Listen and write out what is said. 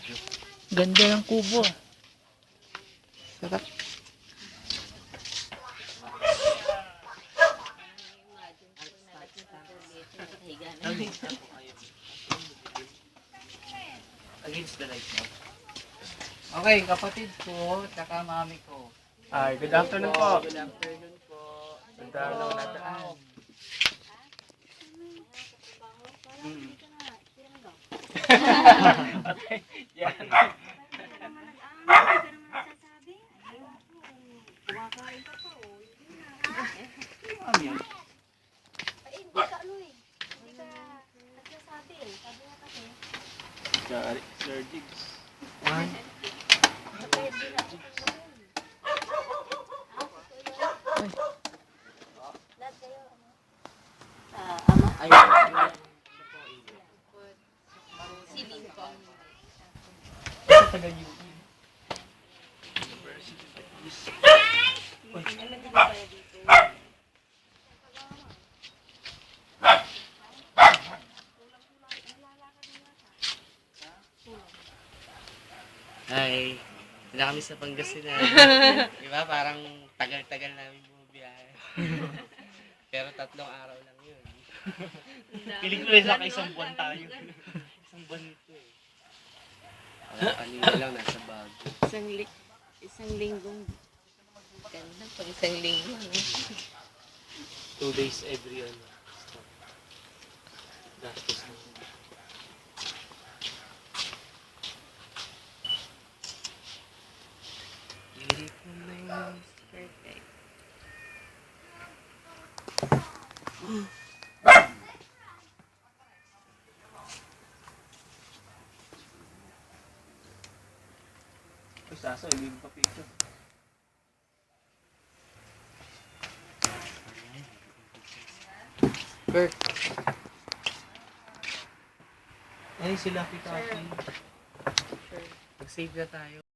video. Ganda ng kubo. Sarap. Against the light mo. Okay, kapatid ko, tsaka mami ko. Ay, good afternoon po. Good afternoon po. Good afternoon. Okay, yan. Sir Jigs. Hi. Wala kami sa Pangasinan. Diba? Parang tagal-tagal namin bumibiyahe. Pero 3 araw lang yun. Piling ko rin sa isang buwan tayo. Isang buwan nito eh. Kanina lang nasa bago. Isang linggong ganda pag isang linggo. 2 days every ano. Gastos na. Beautiful night. Perfect. Saso, hindi pa picture. Kurt. Ay, sila kita. Mag-save na tayo.